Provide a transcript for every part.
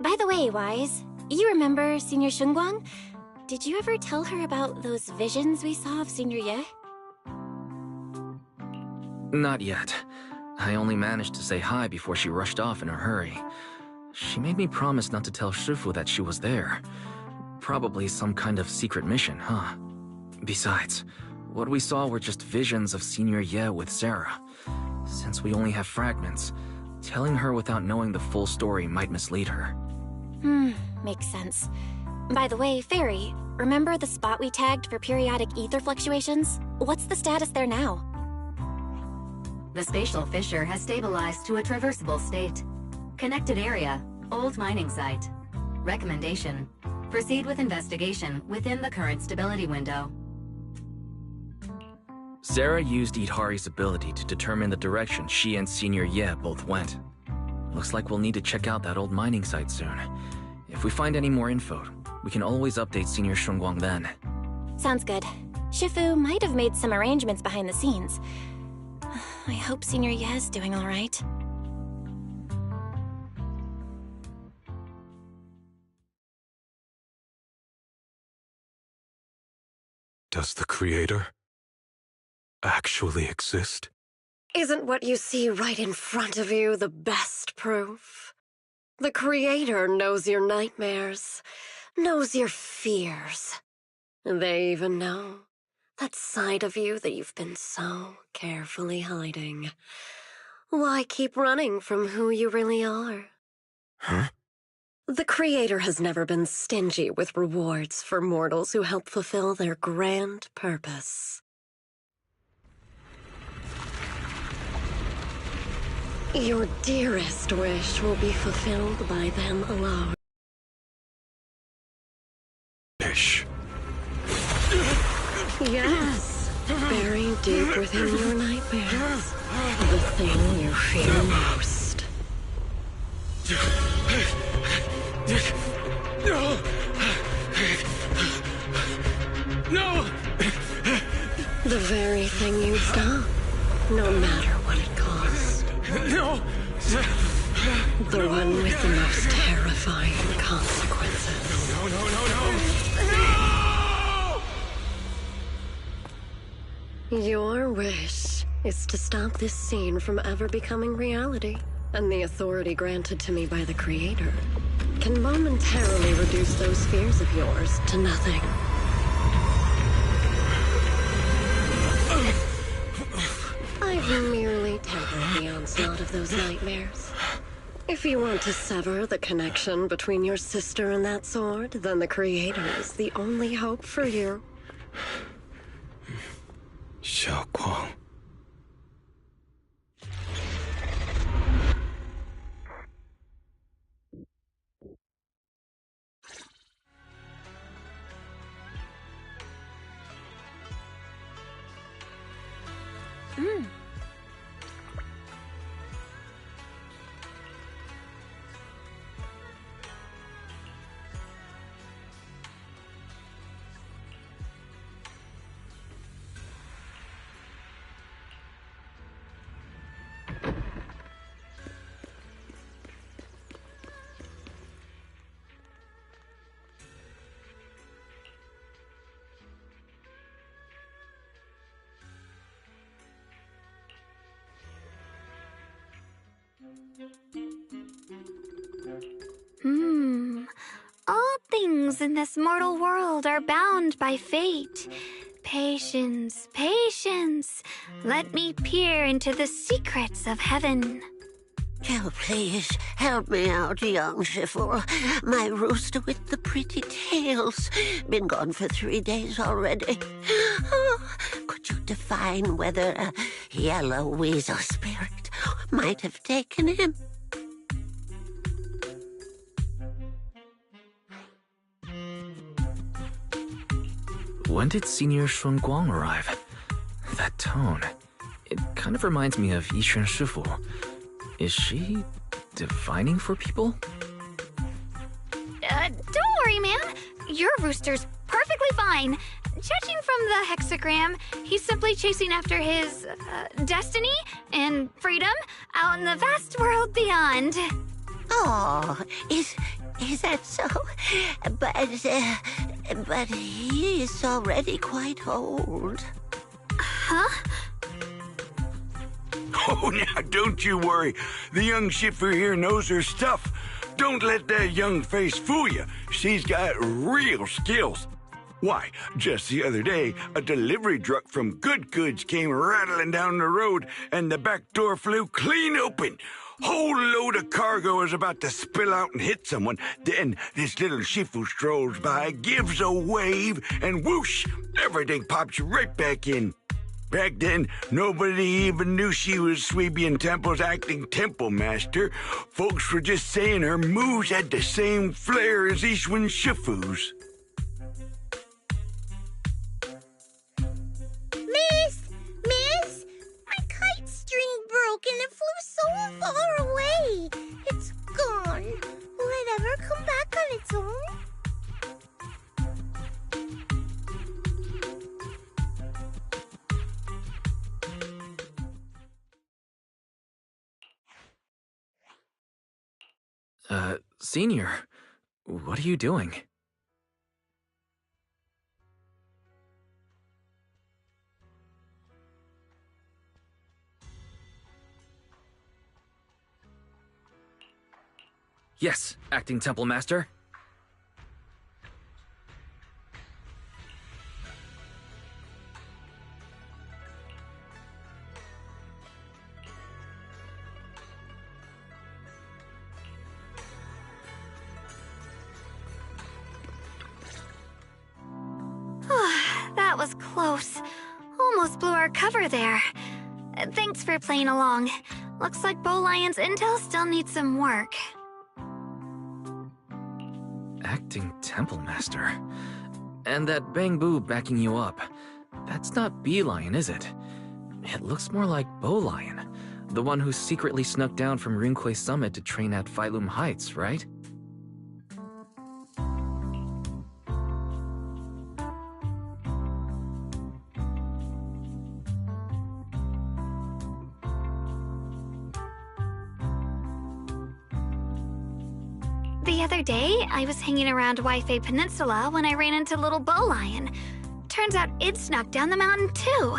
By the way, Wise, you remember Senior Shunguang? Did you ever tell her about those visions we saw of Senior Ye? Not yet. I only managed to say hi before she rushed off in a hurry. She made me promise not to tell Shifu that she was there. Probably some kind of secret mission, huh? Besides, what we saw were just visions of Senior Ye with Sarah. Since we only have fragments, telling her without knowing the full story might mislead her. Makes sense. By the way, Fairy, remember the spot we tagged for periodic ether fluctuations? What's the status there now? The spatial fissure has stabilized to a traversable state. Connected area, old mining site. Recommendation: proceed with investigation within the current stability window. Sarah used Idhari's ability to determine the direction she and Senior Ye both went. Looks like we'll need to check out that old mining site soon. If we find any more info, we can always update Senior Shunguang then. Sounds good. Shifu might have made some arrangements behind the scenes. I hope Senior Ye's doing all right. Does the Creator actually exist? Isn't what you see right in front of you the best proof? The Creator knows your nightmares, knows your fears. They even know that side of you that you've been so carefully hiding. Why keep running from who you really are? Huh? The Creator has never been stingy with rewards for mortals who help fulfill their grand purpose. Your dearest wish will be fulfilled by them alone. Ish. Yes, buried deep within your nightmares, the thing you fear most. No! No! The very thing you'd stop, no matter what it cost. No! The one with the most terrifying consequences. No! Your wish is to stop this scene from ever becoming reality, and the authority granted to me by the Creator can momentarily reduce those fears of yours to nothing. I've merely tempered the onslaught of those nightmares. If you want to sever the connection between your sister and that sword, then the Creator is the only hope for you. Xiaoguang. All things in this mortal world are bound by fate. Patience, patience. Let me peer into the secrets of heaven. Oh, please, help me out, young Shifu. My rooster with the pretty tails. Been gone for 3 days already. Oh, could you define whether a yellow weasel spirit might have taken him? When did Senior Shunguang arrive? That tone. It kind of reminds me of Yixuan Shifu. Is she divining for people? Don't worry, man. Your rooster's perfectly fine. Judging from the hexagram, he's simply chasing after his destiny and freedom out in the vast world beyond. Oh, is Is that so? But he is already quite old. Huh? Oh, now, don't you worry. The young Shifu here knows her stuff. Don't let that young face fool you. She's got real skills. Why, just the other day, a delivery truck from Good Goods came rattling down the road, and the back door flew clean open. Whole load of cargo is about to spill out and hit someone. Then this little Shifu strolls by, gives a wave, and whoosh, everything pops right back in. Back then, nobody even knew she was Sweebian Temple's acting temple master. Folks were just saying her moves had the same flair as Ishwan Shifu's. Miss, my kite string broke and it flew so far away. It's gone. Will it ever come back on its own? Senior, what are you doing? Yes, acting temple master. That was close. Almost blew our cover there. Thanks for playing along. Looks like Bow Lion's intel still needs some work. Acting temple master. And that Bang Boo backing you up. That's not Bee Lion, is it? It looks more like Bow Lion. The one who secretly snuck down from Rinquay Summit to train at Phylum Heights, right? The other day, I was hanging around Waifei Peninsula when I ran into little Bow Lion. Turns out it snuck down the mountain too.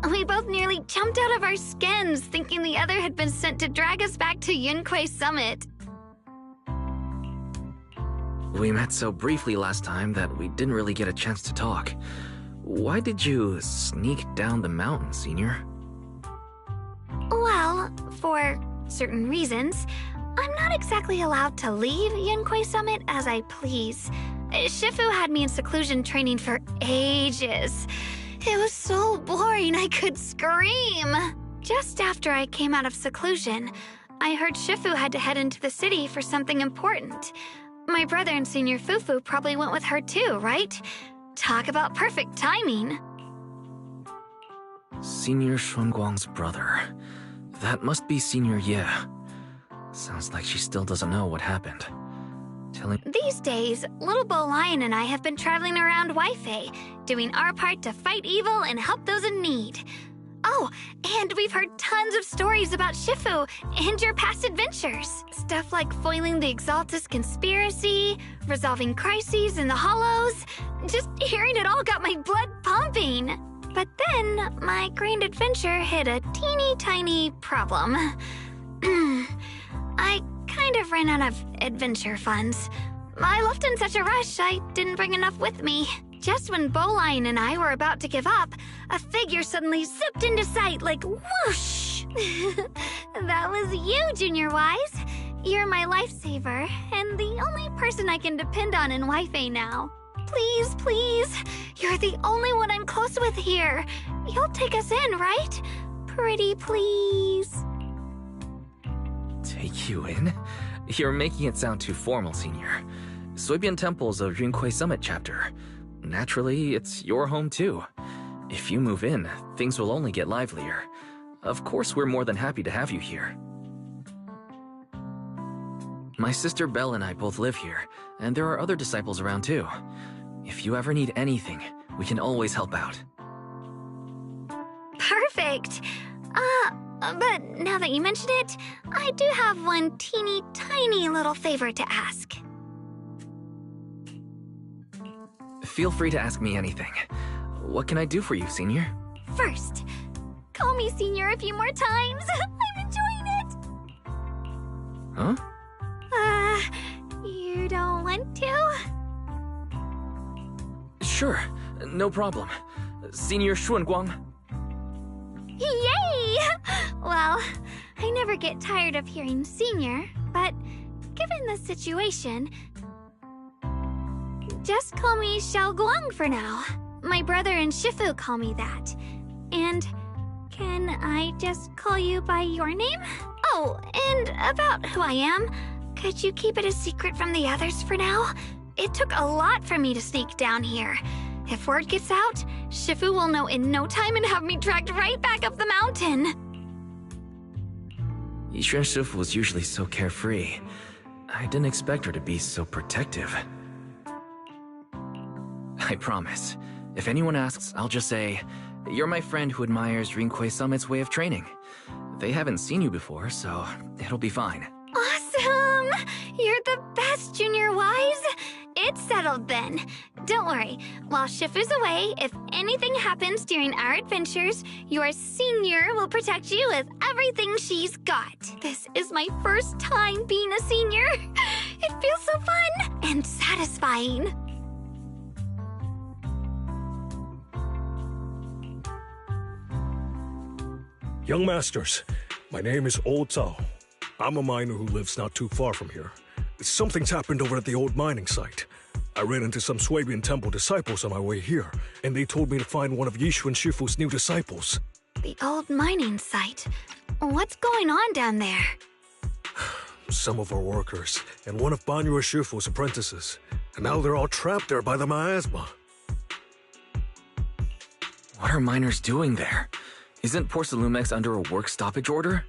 We both nearly jumped out of our skins, thinking the other had been sent to drag us back to Yunquay Summit. We met so briefly last time that we didn't really get a chance to talk. Why did you sneak down the mountain, Senior? Well, for certain reasons, I'm not exactly allowed to leave Yunquay Summit as I please. Shifu had me in seclusion training for ages. It was so boring I could scream. Just after I came out of seclusion, I heard Shifu had to head into the city for something important. My brother and Senior Fufu probably went with her too, right? Talk about perfect timing. Senior Shunguang's brother. That must be Senior Ye. Sounds like she still doesn't know what happened. These days, little Bow Lion and I have been traveling around Waifei, doing our part to fight evil and help those in need. Oh, and we've heard tons of stories about Shifu and your past adventures. Stuff like foiling the Exaltus conspiracy, resolving crises in the Hollows. Just hearing it all got my blood pumping. But then, my grand adventure hit a teeny tiny problem. I kind of ran out of adventure funds. I left in such a rush, I didn't bring enough with me. Just when Bow Lion and I were about to give up, a figure suddenly zipped into sight like whoosh! That was you, Junior Wise. You're my lifesaver, and the only person I can depend on in Waifei now. Please, please, you're the only one I'm close with here. You'll take us in, right? Pretty please. Take you in? You're making it sound too formal, Senior. Sweebian Temple's a Rinquay Summit chapter. Naturally, it's your home too. If you move in, things will only get livelier. Of course, we're more than happy to have you here. My sister Belle and I both live here, and there are other disciples around too. If you ever need anything, we can always help out. Perfect! But now that you mention it, I do have one teeny tiny little favor to ask. Feel free to ask me anything. What can I do for you, Senior? First, call me Senior a few more times. I'm enjoying it. Huh? You don't want to? Sure, no problem. Senior Xuanguang. Yay! Well, I never get tired of hearing Senior, but given the situation, just call me Xiaoguang for now. My brother and Shifu call me that. And can I just call you by your name? Oh, and about who I am, could you keep it a secret from the others for now? It took a lot for me to sneak down here. If word gets out, Shifu will know in no time and have me dragged right back up the mountain. Yixuan Shifu was usually so carefree. I didn't expect her to be so protective. I promise. If anyone asks, I'll just say, you're my friend who admires Rinkwei Summit's way of training. They haven't seen you before, so it'll be fine. Awesome! You're the best, Junior Wise! It's settled then. Don't worry. While Shifu's away, if anything happens during our adventures, your Senior will protect you with everything she's got. This is my first time being a senior. It feels so fun and satisfying. Young Masters, my name is Old Zhao. I'm a miner who lives not too far from here. Something's happened over at the old mining site. I ran into some Swabian Temple disciples on my way here, and they told me to find one of Yixuan Shifu's new disciples. The old mining site. What's going on down there? Some of our workers, and one of Banyue Shifu's apprentices. And now they're all trapped there by the miasma. What are miners doing there? Isn't Porcelumex under a work stoppage order?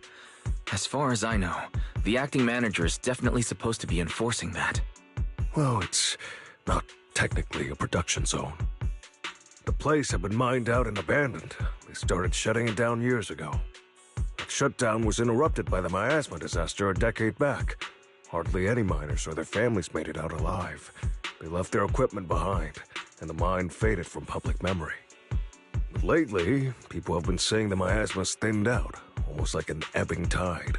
As far as I know, the acting manager is definitely supposed to be enforcing that. Well, it's not technically a production zone. The place had been mined out and abandoned. They started shutting it down years ago. That shutdown was interrupted by the miasma disaster a decade back. Hardly any miners or their families made it out alive. They left their equipment behind, and the mine faded from public memory. But lately, people have been saying the miasma's thinned out, almost like an ebbing tide,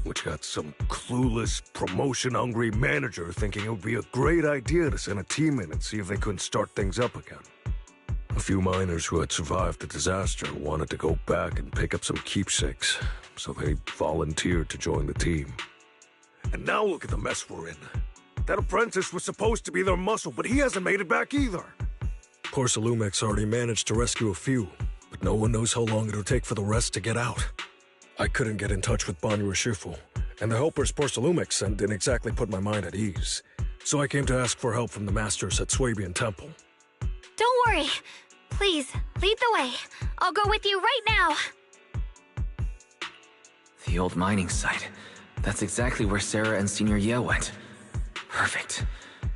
which got some clueless, promotion-hungry manager thinking it would be a great idea to send a team in and see if they couldn't start things up again. A few miners who had survived the disaster wanted to go back and pick up some keepsakes, so they volunteered to join the team. And now look at the mess we're in. That apprentice was supposed to be their muscle, but he hasn't made it back either. Porcelumex already managed to rescue a few, but no one knows how long it'll take for the rest to get out. I couldn't get in touch with Banyue Shifu, and the helpers Porcelumex sent didn't exactly put my mind at ease. So I came to ask for help from the masters at Swabian Temple. Don't worry. Please, lead the way. I'll go with you right now. The old mining site. That's exactly where Sarah and Senior Ye went. Perfect.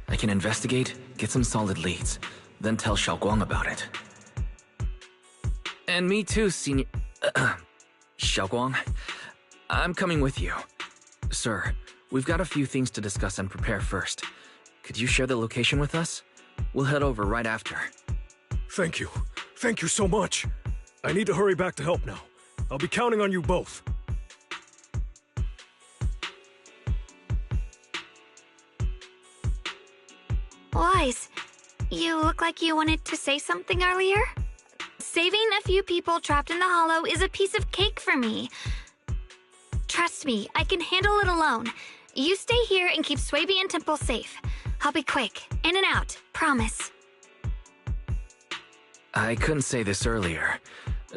I can investigate, get some solid leads, then tell Xiaoguang about it. And me too, Senior... Xiaoguang. I'm coming with you. Sir, we've got a few things to discuss and prepare first. Could you share the location with us? We'll head over right after. Thank you. Thank you so much. I need to hurry back to help now. I'll be counting on you both. Wise, you look like you wanted to say something earlier? Saving a few people trapped in the hollow is a piece of cake for me. Trust me, I can handle it alone. You stay here and keep Swabian Temple safe. I'll be quick, in and out, promise. I couldn't say this earlier.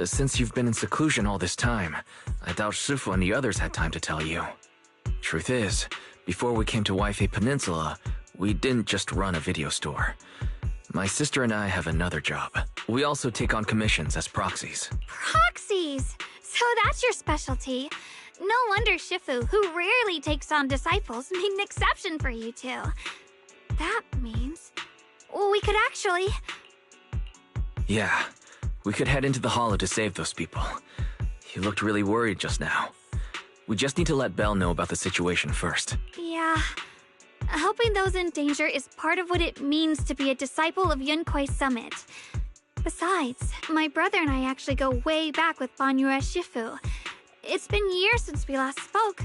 Since you've been in seclusion all this time, I doubt Shifu and the others had time to tell you. Truth is, before we came to Waifei Peninsula, we didn't just run a video store. My sister and I have another job. We also take on commissions as proxies. Proxies! So that's your specialty. No wonder Shifu, who rarely takes on disciples, made an exception for you two. That means... we could actually... Yeah, we could head into the hollow to save those people. You looked really worried just now. We just need to let Belle know about the situation first. Yeah. Helping those in danger is part of what it means to be a disciple of Yunkwei Summit. Besides, my brother and I actually go way back with Banyue Shifu. It's been years since we last spoke,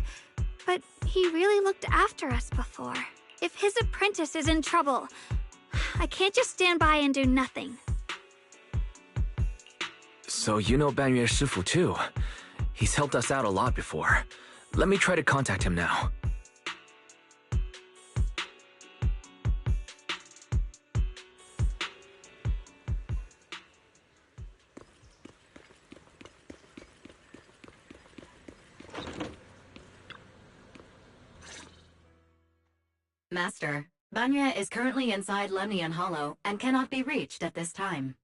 but he really looked after us before. If his apprentice is in trouble, I can't just stand by and do nothing. So you know Banyue Shifu too. He's helped us out a lot before. Let me try to contact him now. Master, Banyue is currently inside Lemnian Hollow and cannot be reached at this time.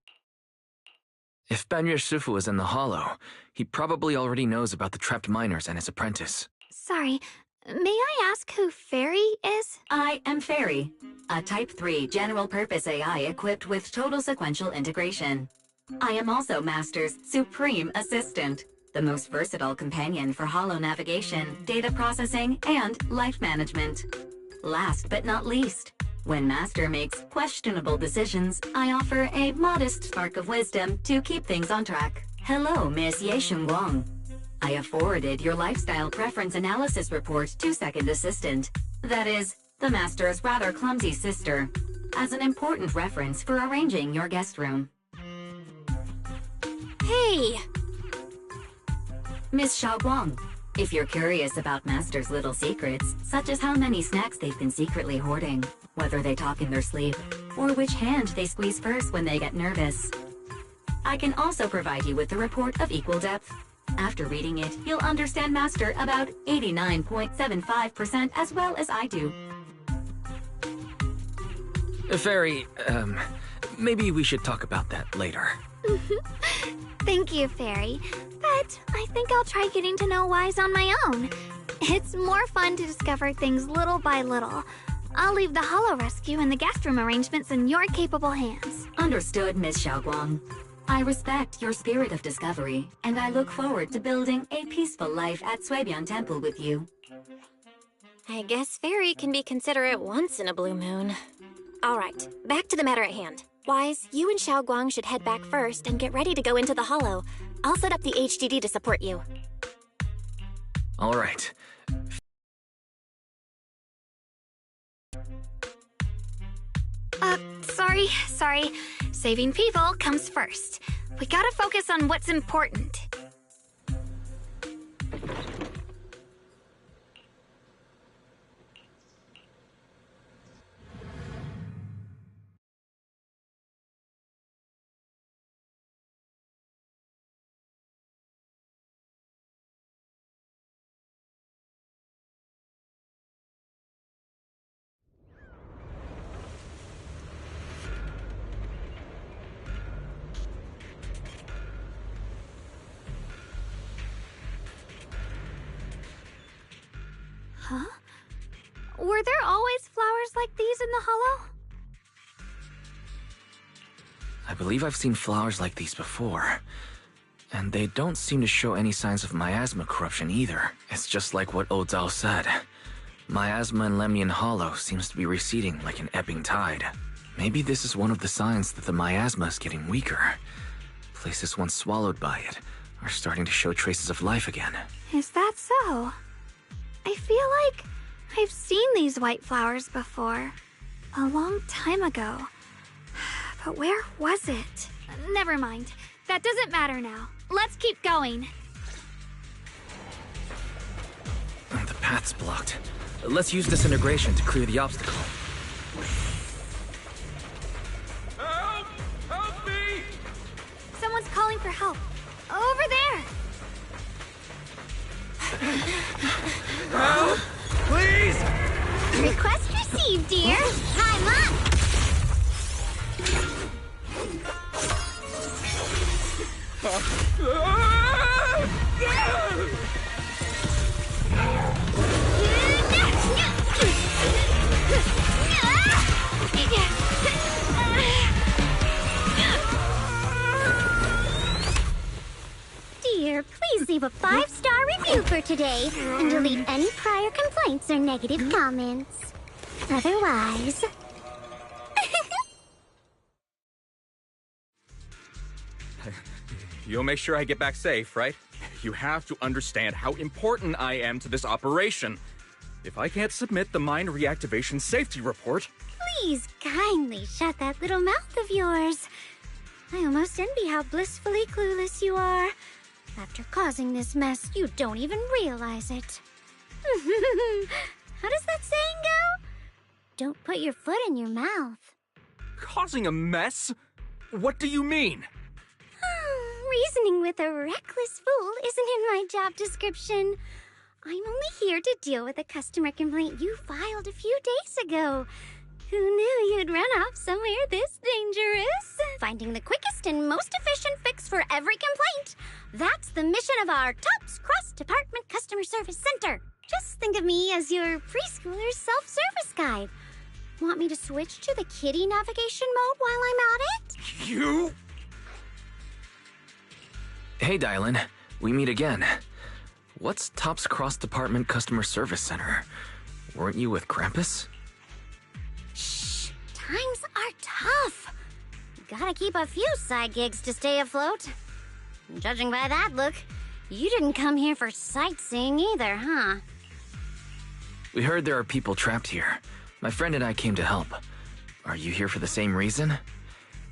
If Banyue Shifu is in the hollow, he probably already knows about the trapped miners and his apprentice. Sorry, may I ask who Fairy is? I am Fairy, a Type 3 general-purpose AI equipped with total sequential integration. I am also Master's supreme assistant, the most versatile companion for hollow navigation, data processing, and life management. Last but not least, when Master makes questionable decisions, I offer a modest spark of wisdom to keep things on track. Hello, Miss Ye Shunguang. I have forwarded your lifestyle preference analysis report to Second Assistant, that is, the Master's rather clumsy sister, as an important reference for arranging your guest room. Hey! Miss Xiaoguang, if you're curious about Master's little secrets, such as how many snacks they've been secretly hoarding, whether they talk in their sleep, or which hand they squeeze first when they get nervous, I can also provide you with a report of equal depth. After reading it, you'll understand Master about 89.75% as well as I do. Fairy, maybe we should talk about that later. Thank you, Fairy. But I think I'll try getting to know Wise on my own. It's more fun to discover things little by little. I'll leave the hollow rescue and the guest room arrangements in your capable hands. Understood, Miss Xiaoguang. I respect your spirit of discovery, and I look forward to building a peaceful life at Suibian Temple with you. I guess Fairy can be considerate once in a blue moon. All right, back to the matter at hand. Wise, you and Xiaoguang should head back first and get ready to go into the hollow. I'll set up the HDD to support you. All right. Sorry. Saving people comes first. We gotta focus on what's important. Huh? Were there always flowers like these in the hollow? I believe I've seen flowers like these before. And they don't seem to show any signs of miasma corruption either. It's just like what Ozao said. Miasma in Lemnian Hollow seems to be receding like an ebbing tide. Maybe this is one of the signs that the miasma is getting weaker. Places once swallowed by it are starting to show traces of life again. Is that so? I feel like I've seen these white flowers before. A long time ago. But where was it? Never mind. That doesn't matter now. Let's keep going. The path's blocked. Let's use disintegration to clear the obstacle. Help! Help me! Someone's calling for help. Over there! Help! Please! Request received, dear. I'm up. Dear, please leave a 5-star review for today and delete any prior complaints or negative comments. Otherwise... You'll make sure I get back safe, right? You have to understand how important I am to this operation. If I can't submit the mine reactivation safety report... Please kindly shut that little mouth of yours. I almost envy how blissfully clueless you are. After causing this mess, you don't even realize it. How does that saying go? Don't put your foot in your mouth. Causing a mess? What do you mean? Reasoning with a reckless fool isn't in my job description. I'm only here to deal with a customer complaint you filed a few days ago. Who knew you'd run off somewhere this dangerous? Finding the quickest and most efficient fix for every complaint. That's the mission of our TOPS Cross-Department Customer Service Center. Just think of me as your preschooler's self-service guide. Want me to switch to the kiddie navigation mode while I'm at it? You? Hey, Dylan. We meet again. What's TOPS Cross Department Customer Service Center? Weren't you with Krampus? Shh. Times are tough. Gotta keep a few side gigs to stay afloat. Judging by that look, you didn't come here for sightseeing either, huh? We heard there are people trapped here. My friend and I came to help. Are you here for the same reason?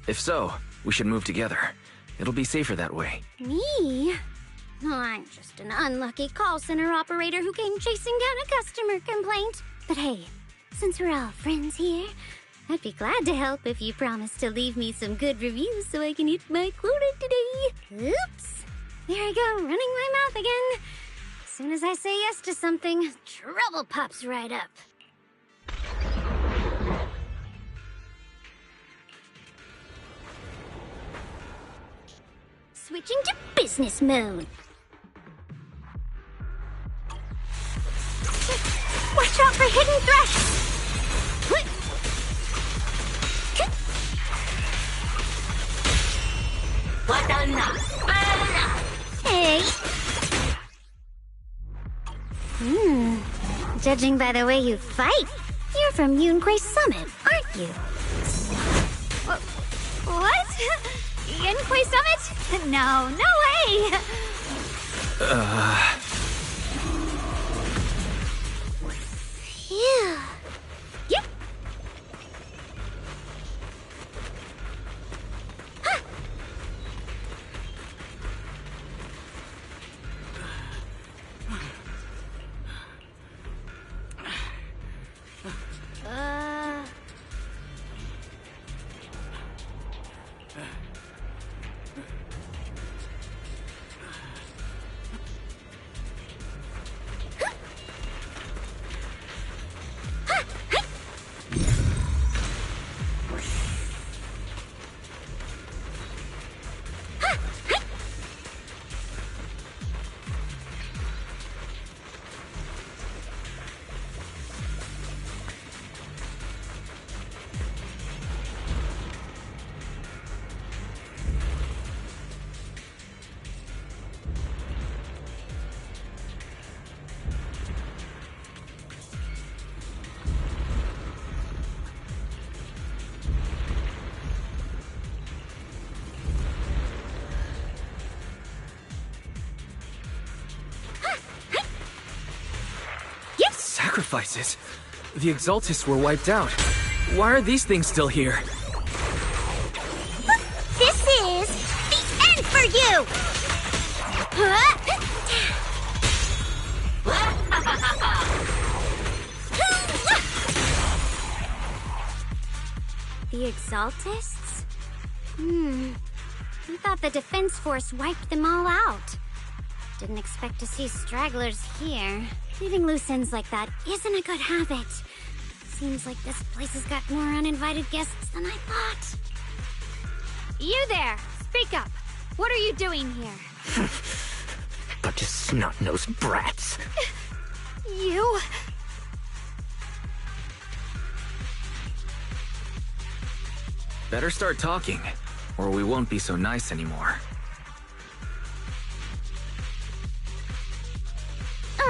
If so, we should move together. It'll be safer that way. Me? Oh, I'm just an unlucky call center operator who came chasing down a customer complaint. But hey, since we're all friends here, I'd be glad to help if you promise to leave me some good reviews so I can hit my quota today. Oops. There I go, running my mouth again. As soon as I say yes to something, trouble pops right up. Switching to business mode. Watch out for hidden threats! Hey! Judging by the way you fight, you're from Yunquay Summit, aren't you? What? Yunquay Summit? No, no way! Phew. Yep. Sacrifices? The Exaltists were wiped out. Why are these things still here? This is the end for you! The Exaltists? I thought the Defense Force wiped them all out. Didn't expect to see stragglers here. Leaving loose ends like that isn't a good habit. Seems like this place has got more uninvited guests than I thought. You there! Speak up! What are you doing here? Bunch of snot-nosed brats. You... Better start talking, or we won't be so nice anymore.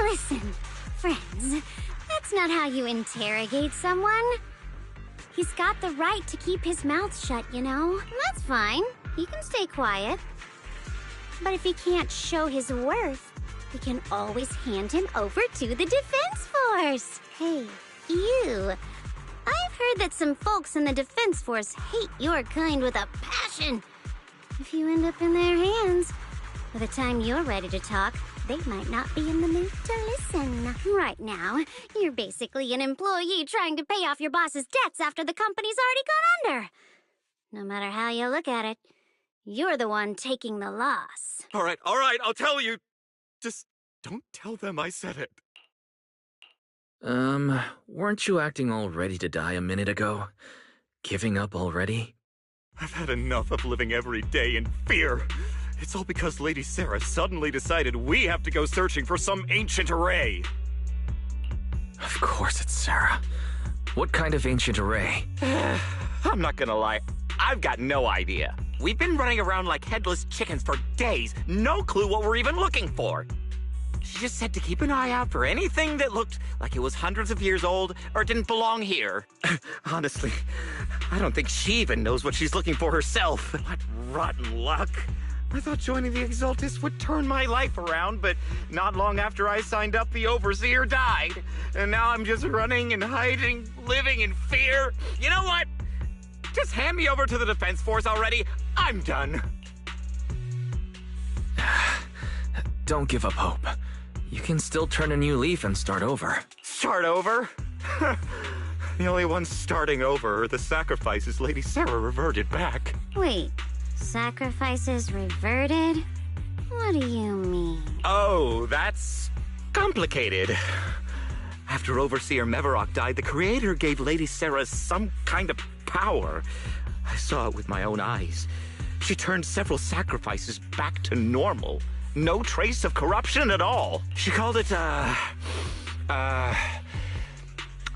Listen, friends, that That's not how you interrogate someone. He's got the right to keep his mouth shut, you know? That's fine. He can stay quiet. But if he can't show his worth, we can always hand him over to the Defense Force. Hey, you. I've heard that some folks in the Defense Force hate your kind with a passion. If you end up in their hands, by the time you're ready to talk, they might not be in the mood to listen. Right now, you're basically an employee trying to pay off your boss's debts after the company's already gone under. No matter how you look at it, you're the one taking the loss. All right, I'll tell you. Just don't tell them I said it. Weren't you acting all ready to die a minute ago? Giving up already? I've had enough of living every day in fear. It's all because Lady Sarah suddenly decided we have to go searching for some ancient array. Of course it's Sarah. What kind of ancient array? I'm not gonna lie, I've got no idea. We've been running around like headless chickens for days, no clue what we're even looking for. She just said to keep an eye out for anything that looked like it was hundreds of years old or didn't belong here. Honestly, I don't think she even knows what she's looking for herself. What rotten luck. I thought joining the Exaltists would turn my life around, but not long after I signed up, the Overseer died. And now I'm just running and hiding, living in fear. You know what? Just hand me over to the Defense Force already. I'm done. Don't give up hope. You can still turn a new leaf and start over. Start over? The only ones starting over are the sacrifices Lady Sarah reverted back. Wait, sacrifices reverted? What do you mean? Oh, that's complicated. After Overseer Mevarok died, the Creator gave Lady Sarah some kind of power. I saw it with my own eyes. She turned several sacrifices back to normal. No trace of corruption at all. She called it,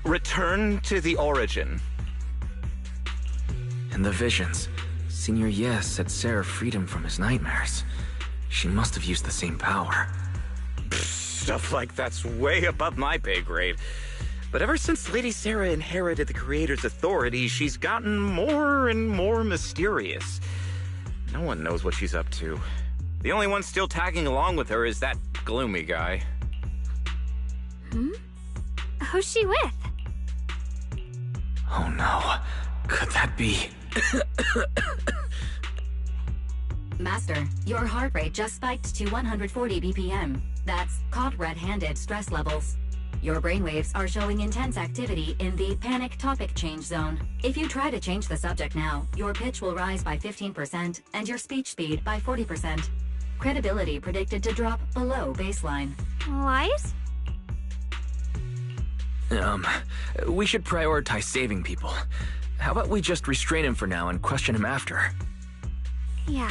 return to the origin. In the visions, Senior Yes said Sarah freed him from his nightmares. She must have used the same power. Stuff like that's way above my pay grade. But ever since Lady Sarah inherited the Creator's authority, she's gotten more and more mysterious. No one knows what she's up to. The only one still tagging along with her is that gloomy guy. Who's she with? Oh no. Could that be... Master, your heart rate just spiked to 140 BPM. That's caught red-handed stress levels. Your brainwaves are showing intense activity in the panic topic change zone. If you try to change the subject now, your pitch will rise by 15% and your speech speed by 40%. Credibility predicted to drop below baseline. Wise? We should prioritize saving people. How about we just restrain him for now and question him after? Yeah.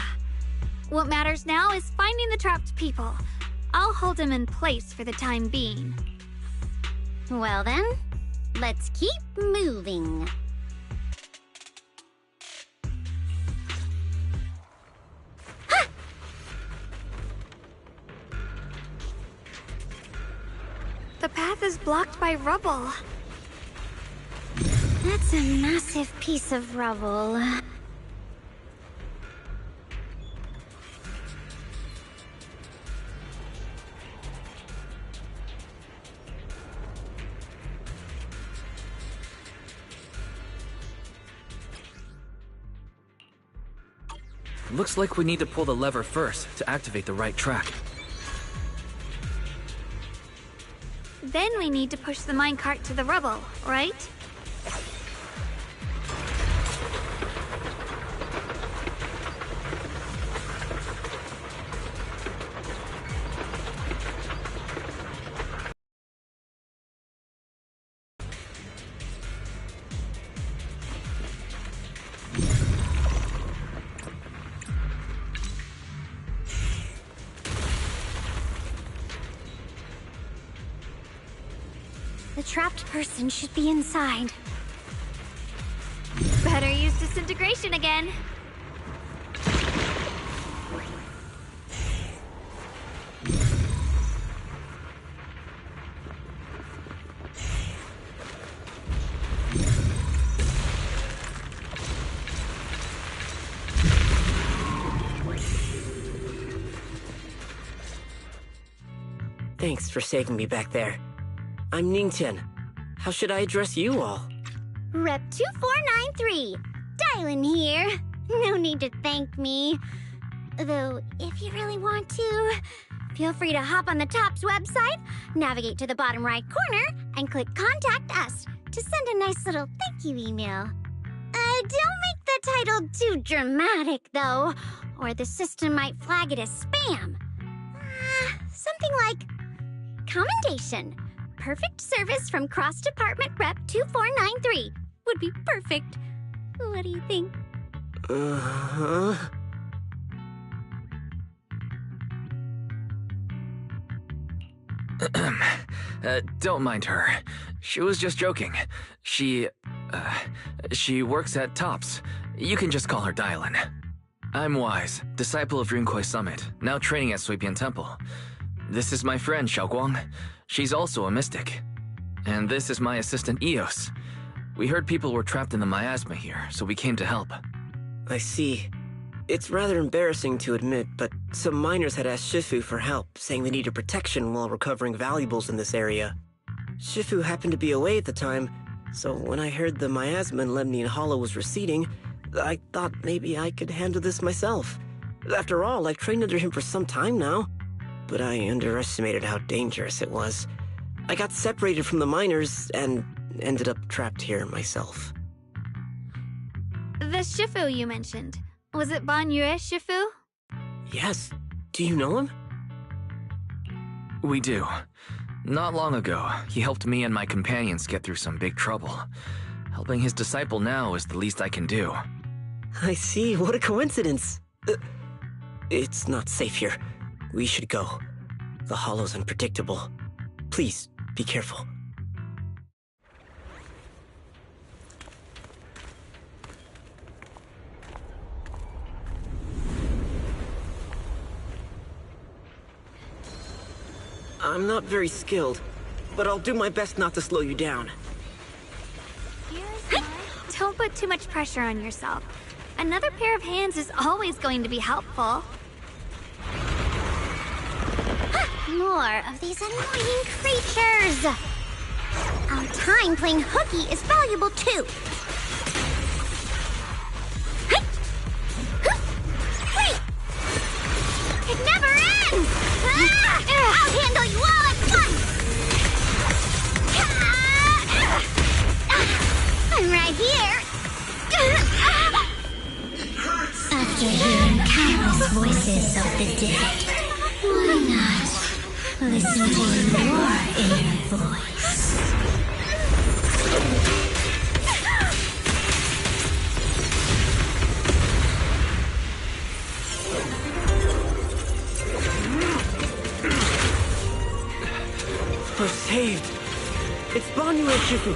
What matters now is finding the trapped people. I'll hold him in place for the time being. Well then, let's keep moving. The path is blocked by rubble. That's a massive piece of rubble. Looks like we need to pull the lever first to activate the right track. Then we need to push the minecart to the rubble, right? The trapped person should be inside. Better use disintegration again. Thanks for saving me back there. I'm Ningtian. How should I address you all? Rep 2493. Dylan here. No need to thank me. Though, if you really want to, feel free to hop on the TOPS website, navigate to the bottom right corner, and click Contact Us to send a nice little thank you email. Don't make the title too dramatic, though, or the system might flag it as spam. Something like Commendation. Perfect service from Cross Department Rep 2493 would be perfect. What do you think? Uh-huh. Don't mind her. She was just joking. She works at TOPS. You can just call her Dylan. I'm Wise, disciple of Rinkwei Summit, now training at Suipian Temple. This is my friend, Xiaoguang. She's also a mystic. And this is my assistant, Eos. We heard people were trapped in the miasma here, so we came to help. I see. It's rather embarrassing to admit, but some miners had asked Shifu for help, saying they needed protection while recovering valuables in this area. Shifu happened to be away at the time, so when I heard the miasma in Lemnian Hollow was receding, I thought maybe I could handle this myself. After all, I've trained under him for some time now. But I underestimated how dangerous it was. I got separated from the miners and ended up trapped here myself. The Shifu you mentioned. Was it Ban Yue Shifu? Yes. Do you know him? We do. Not long ago, he helped me and my companions get through some big trouble. Helping his disciple now is the least I can do. I see. What a coincidence. It's not safe here. We should go. The hollow's unpredictable. Please, be careful. I'm not very skilled, but I'll do my best not to slow you down. Don't put too much pressure on yourself. Another pair of hands is always going to be helpful. More of these annoying creatures! Our time playing hooky is valuable too! Wait! It never ends! I'll handle you all at once! I'm right here! After hearing countless voices of the dead, why not listen to your inner voice? We're saved! It's Ban Yue Shifu!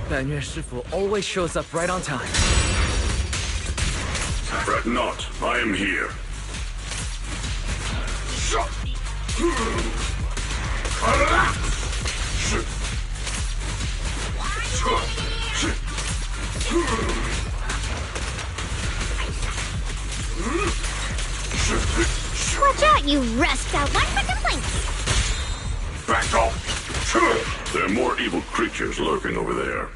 Ban Yue Shifu always shows up right on time. Fret not, I am here. Watch out, you rest out one for complaints! Back off! There are more evil creatures lurking over there.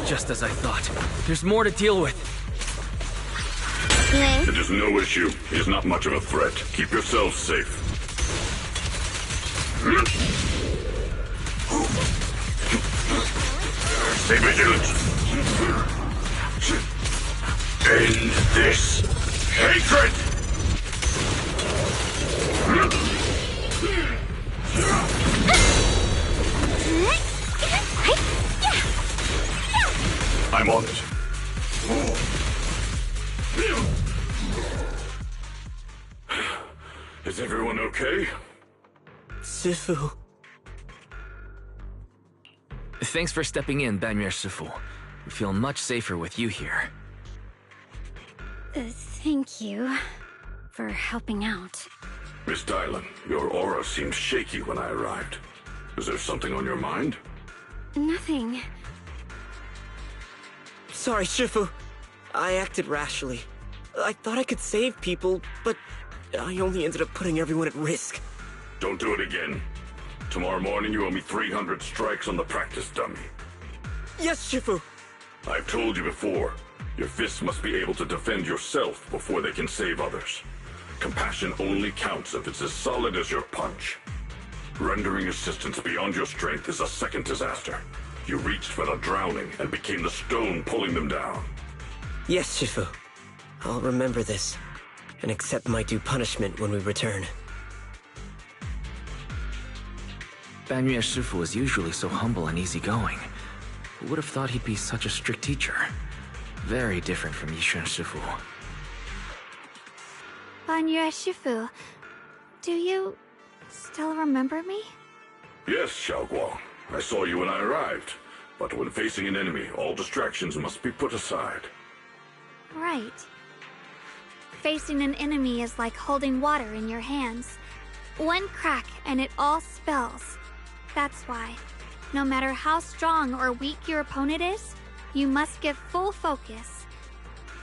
Just as I thought. There's more to deal with. It is no issue. He is not much of a threat. Keep yourselves safe. Stay vigilant. End this hatred! I'm on it. Shifu. Thanks for stepping in, Banyue Shifu. We feel much safer with you here. Thank you for helping out. Miss Dylan, your aura seemed shaky when I arrived. Is there something on your mind? Nothing. Sorry, Shifu. I acted rashly. I thought I could save people, but I only ended up putting everyone at risk. Don't do it again. Tomorrow morning you owe me 300 strikes on the practice dummy. Yes, Shifu. I've told you before, your fists must be able to defend yourself before they can save others. Compassion only counts if it's as solid as your punch. Rendering assistance beyond your strength is a second disaster. You reached for the drowning and became the stone pulling them down. Yes, Shifu. I'll remember this, and accept my due punishment when we return. Banyue Shifu is usually so humble and easygoing. Who would have thought he'd be such a strict teacher? Very different from Yixuan Shifu. Banyue Shifu, do you still remember me? Yes, Xiaoguang. I saw you when I arrived. But when facing an enemy, all distractions must be put aside. Right. Facing an enemy is like holding water in your hands. One crack and it all spills. That's why, no matter how strong or weak your opponent is, you must give full focus.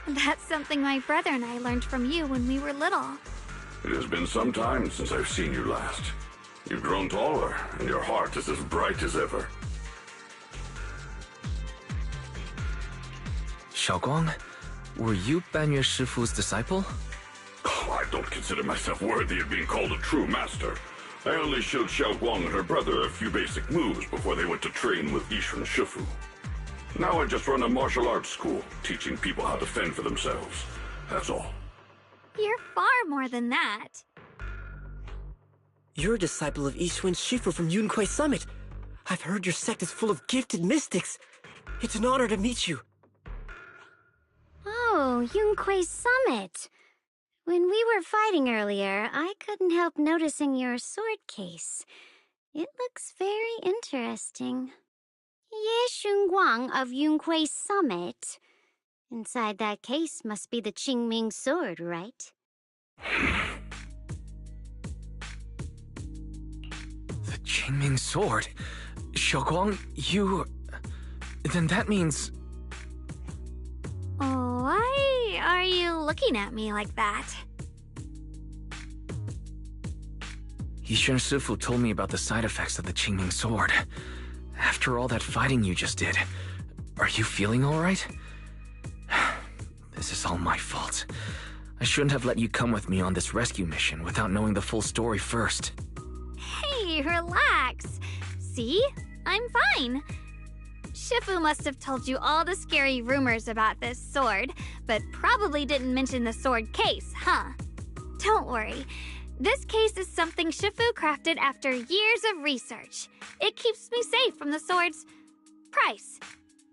That's something my brother and I learned from you when we were little. It has been some time since I've seen you last. You've grown taller, and your heart is as bright as ever. Xiaoguang, were you Banyue Shifu's disciple? Oh, I don't consider myself worthy of being called a true master. I only showed Xiaoguang and her brother a few basic moves before they went to train with Yixuan Shifu. Now I just run a martial arts school, teaching people how to fend for themselves. That's all. You're far more than that. You're a disciple of Yixuan Shifu from Yunquei Summit. I've heard your sect is full of gifted mystics. It's an honor to meet you. Oh, Yunquei Summit. When we were fighting earlier, I couldn't help noticing your sword case. It looks very interesting. Ye Xunguang of Yunquei Summit. Inside that case must be the Qingming sword, right? The Qingming sword? Xiaoguang, you... Then that means... Why are you looking at me like that? Yixuan Shifu told me about the side effects of the Qingming sword. After all that fighting you just did, are you feeling all right? This is all my fault. I shouldn't have let you come with me on this rescue mission without knowing the full story first. Hey, relax. See? I'm fine. Shifu must have told you all the scary rumors about this sword, but probably didn't mention the sword case, huh? Don't worry. This case is something Shifu crafted after years of research. It keeps me safe from the sword's price.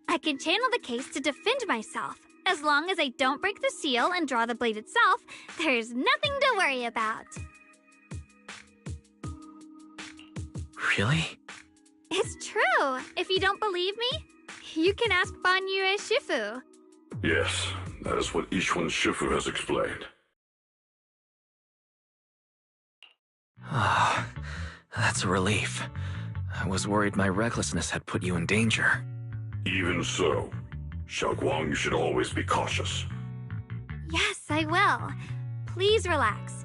I can channel the case to defend myself. As long as I don't break the seal and draw the blade itself, there's nothing to worry about. Really? It's true. If you don't believe me, you can ask Banyue Shifu. Yes, that is what Yixuan Shifu has explained. Ah, that's a relief. I was worried my recklessness had put you in danger. Even so, Xiaoguang, you should always be cautious. Yes, I will. Please relax.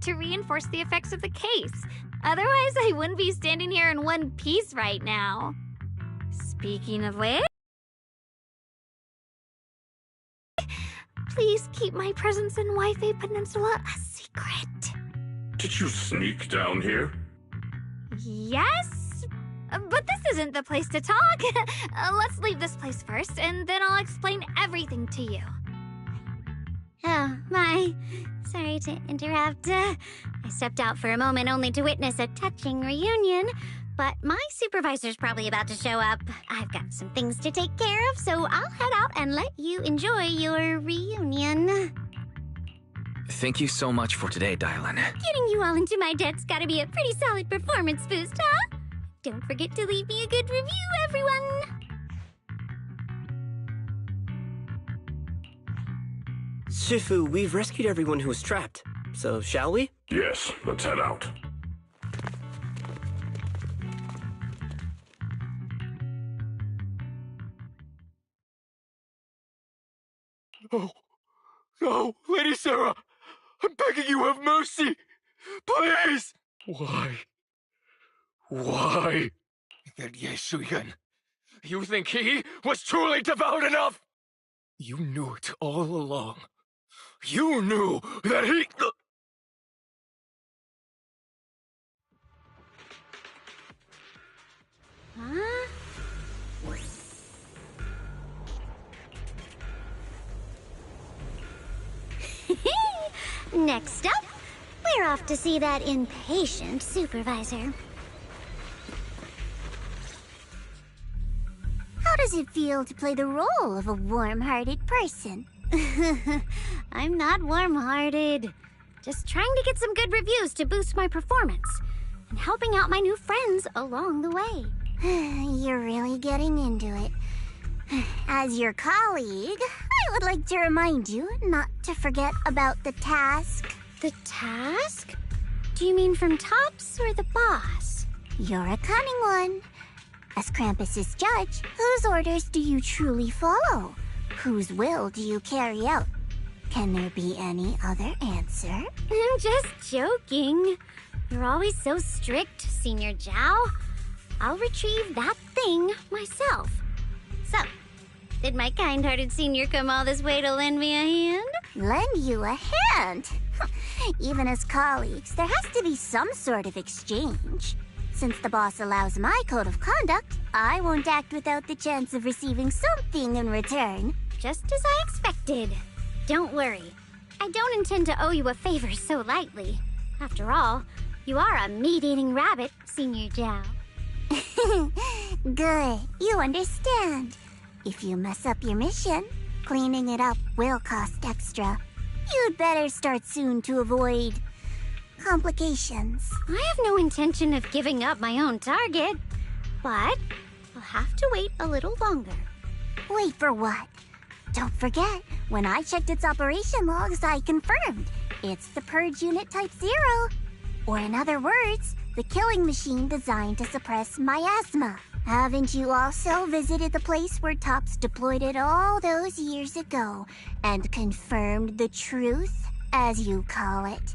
To reinforce the effects of the case. Otherwise, I wouldn't be standing here in one piece right now. Speaking of which... Please keep my presence in Waifei Peninsula a secret. Did you sneak down here? Yes? But this isn't the place to talk. Let's leave this place first, and then I'll explain everything to you. Oh, my. Sorry to interrupt. I stepped out for a moment only to witness a touching reunion, but my supervisor's probably about to show up. I've got some things to take care of, so I'll head out and let you enjoy your reunion. Thank you so much for today, Dylan. Getting you all into my debt's gotta be a pretty solid performance boost, huh? Don't forget to leave me a good review, everyone! Shifu, we've rescued everyone who was trapped. So, shall we? Yes, let's head out. Oh, no, Lady Sarah! I'm begging you, have mercy! Please! Why? Why? That Yeshuyan. You think he was truly devout enough? You knew it all along. You knew that he... Huh? Next up, we're off to see that impatient supervisor. How does it feel to play the role of a warm-hearted person? I'm not warm-hearted. Just trying to get some good reviews to boost my performance, and helping out my new friends along the way. You're really getting into it. As your colleague, I would like to remind you not to forget about the task. The task? Do you mean from Tops or the boss? You're a cunning one. As Krampus's judge, whose orders do you truly follow? Whose will do you carry out? Can there be any other answer? I'm just joking. You're always so strict, Senior Zhao. I'll retrieve that thing myself. So, did my kind-hearted senior come all this way to lend me a hand? Lend you a hand? Even as colleagues, there has to be some sort of exchange. Since the boss allows my code of conduct, I won't act without the chance of receiving something in return. Just as I expected. Don't worry. I don't intend to owe you a favor so lightly. After all, you are a meat-eating rabbit, Senior Zhao. Good. You understand. If you mess up your mission, cleaning it up will cost extra. You'd better start soon to avoid complications. I have no intention of giving up my own target, but I'll have to wait a little longer. Wait for what? Don't forget, when I checked its operation logs, I confirmed it's the Purge Unit Type 0. Or in other words, the killing machine designed to suppress miasma. Haven't you also visited the place where Tops deployed it all those years ago and confirmed the truth, as you call it?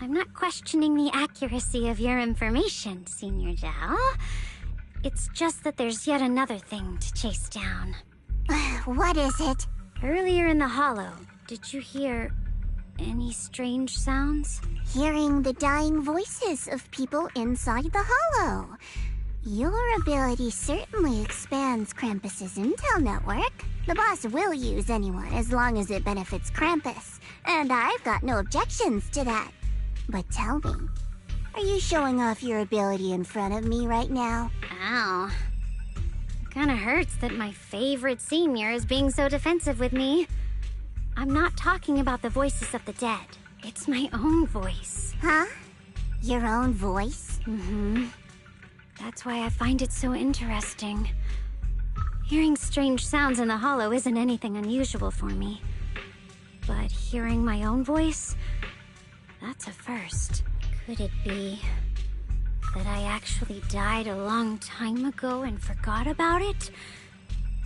I'm not questioning the accuracy of your information, Senior Zhao. It's just that there's yet another thing to chase down. What is it? Earlier in the hollow, did you hear any strange sounds? Hearing the dying voices of people inside the hollow. Your ability certainly expands Krampus's intel network. The boss will use anyone as long as it benefits Krampus, and I've got no objections to that. But tell me, are you showing off your ability in front of me right now? Ow. Kinda hurts that my favorite senior is being so defensive with me. I'm not talking about the voices of the dead. It's my own voice. Huh? Your own voice? Mm-hmm. That's why I find it so interesting. Hearing strange sounds in the hollow isn't anything unusual for me. But hearing my own voice, that's a first. Could it be that I actually died a long time ago and forgot about it?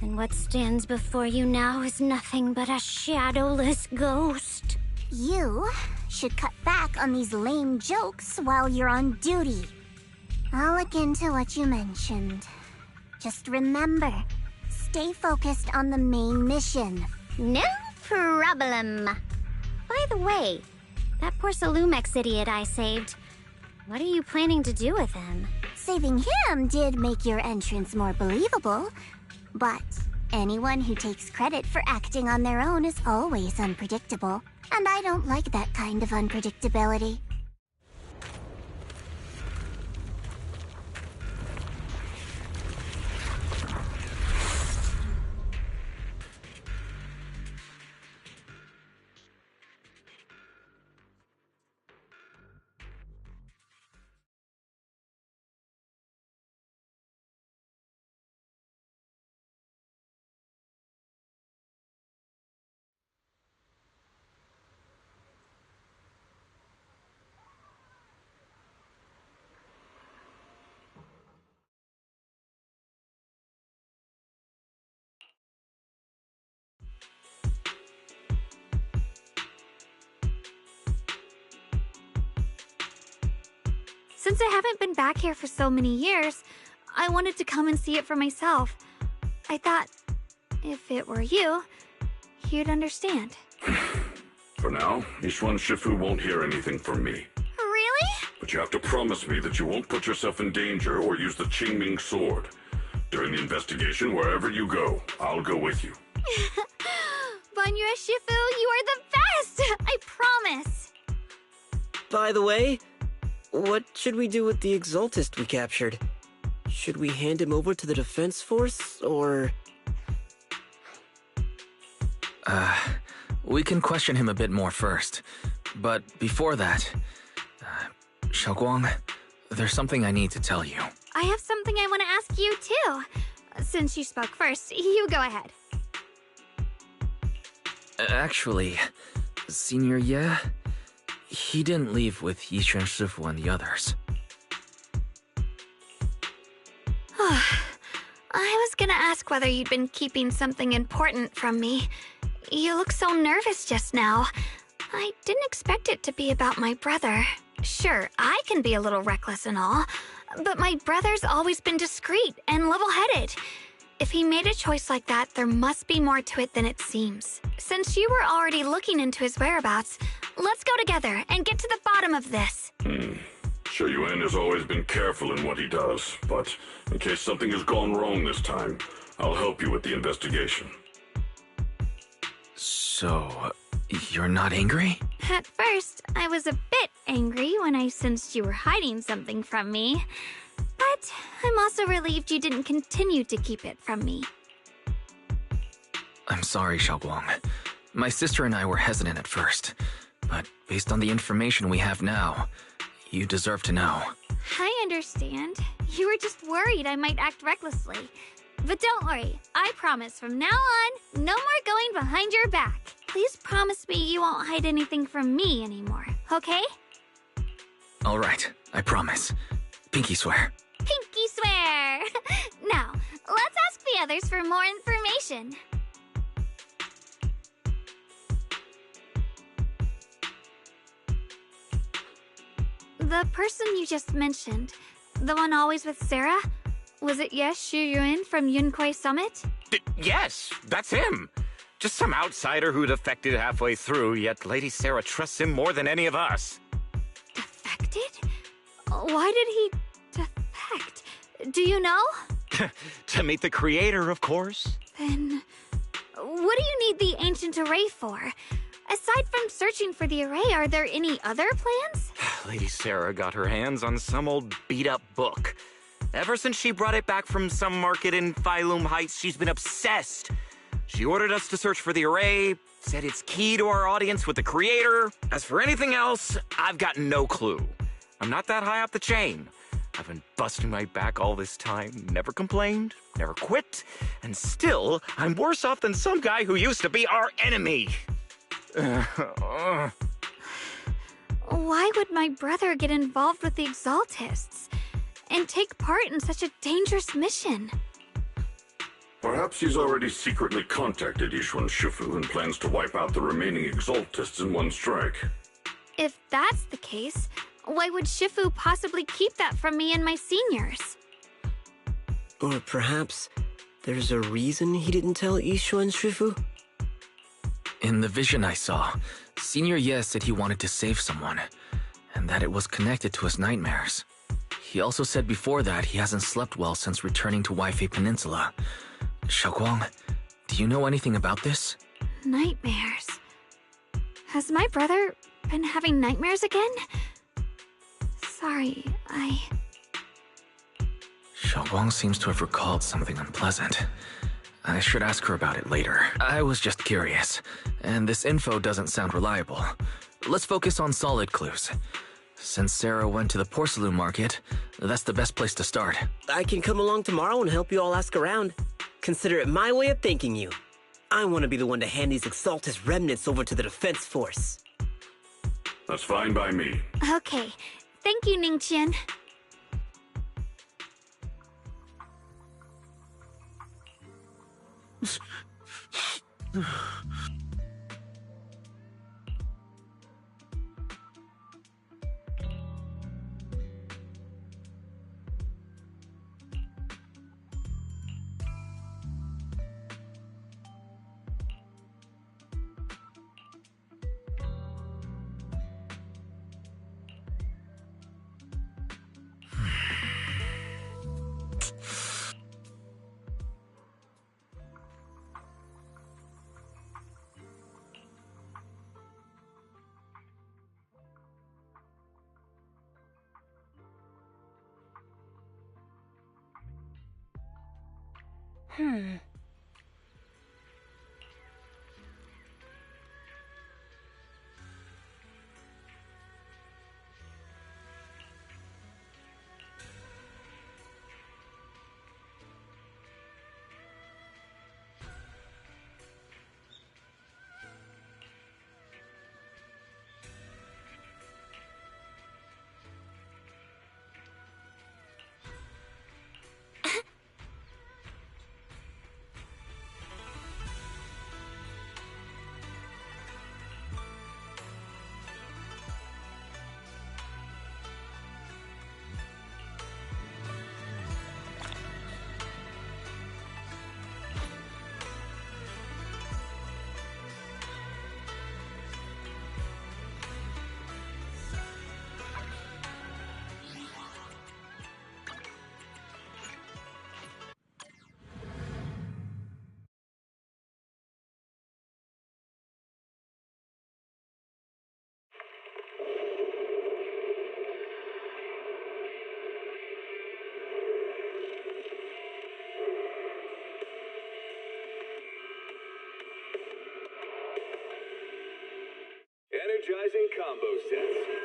And what stands before you now is nothing but a shadowless ghost. You should cut back on these lame jokes while you're on duty. I'll look into what you mentioned. Just remember, stay focused on the main mission. No problem. By the way, that poor Salumex idiot I saved, what are you planning to do with him? Saving him did make your entrance more believable, but anyone who takes credit for acting on their own is always unpredictable, and I don't like that kind of unpredictability. Since I haven't been back here for so many years, I wanted to come and see it for myself. I thought, if it were you, you'd understand. For now, Yishuan Shifu won't hear anything from me. Really? But you have to promise me that you won't put yourself in danger or use the Qingming sword. During the investigation, wherever you go, I'll go with you. Banyue Shifu, you are the best! I promise! By the way, what should we do with the Exaltist we captured? Should we hand him over to the defense force, or...? We can question him a bit more first. But before that, Xiaoguang, there's something I need to tell you. I have something I want to ask you, too. Since you spoke first, you go ahead. Actually, Senior Ye, he didn't leave with Yiquan Shifu and the others. I was gonna ask whether you'd been keeping something important from me. You look so nervous just now. I didn't expect it to be about my brother. Sure, I can be a little reckless and all, but my brother's always been discreet and level-headed. If he made a choice like that, there must be more to it than it seems. Since you were already looking into his whereabouts, let's go together and get to the bottom of this. Sure, Yuan has always been careful in what he does, but in case something has gone wrong this time, I'll help you with the investigation. So, you're not angry? At first, I was a bit angry when I sensed you were hiding something from me. But I'm also relieved you didn't continue to keep it from me. I'm sorry, Xiaoguang. My sister and I were hesitant at first, but based on the information we have now, you deserve to know. I understand. You were just worried I might act recklessly. But don't worry, I promise from now on, no more going behind your back. Please promise me you won't hide anything from me anymore, okay? All right, I promise. Pinky swear. Pinky swear! Now, let's ask the others for more information. The person you just mentioned, the one always with Sarah, was it Yes Shu Yun from Yunquai Summit? Yes, that's him. Just some outsider who defected halfway through, yet Lady Sarah trusts him more than any of us. Defected? Why did he defect? Do you know? To meet the creator, of course. Then, what do you need the ancient array for? Aside from searching for the array, are there any other plans? Lady Sarah got her hands on some old beat-up book. Ever since she brought it back from some market in Phylum Heights, she's been obsessed. She ordered us to search for the array, said it's key to our audience with the creator. As for anything else, I've got no clue. I'm not that high up the chain. I've been busting my back all this time, never complained, never quit, and still, I'm worse off than some guy who used to be our enemy. Why would my brother get involved with the Exaltists and take part in such a dangerous mission? Perhaps he's already secretly contacted Yishuan Shifu and plans to wipe out the remaining Exaltists in one strike. If that's the case, why would Shifu possibly keep that from me and my seniors? Or perhaps there's a reason he didn't tell Yishuan Shifu? In the vision I saw, Senior Yes said he wanted to save someone, and that it was connected to his nightmares. He also said before that he hasn't slept well since returning to Waifei Peninsula. Xiaoguang, do you know anything about this? Nightmares. Has my brother been having nightmares again? Sorry, Xiaoguang seems to have recalled something unpleasant. I should ask her about it later. I was just curious, and this info doesn't sound reliable. Let's focus on solid clues. Since Sarah went to the porcelain market, that's the best place to start. I can come along tomorrow and help you all ask around. Consider it my way of thanking you. I want to be the one to hand these Exaltus remnants over to the defense force. That's fine by me. Okay. Thank you, Ningqian. Energizing combo sets.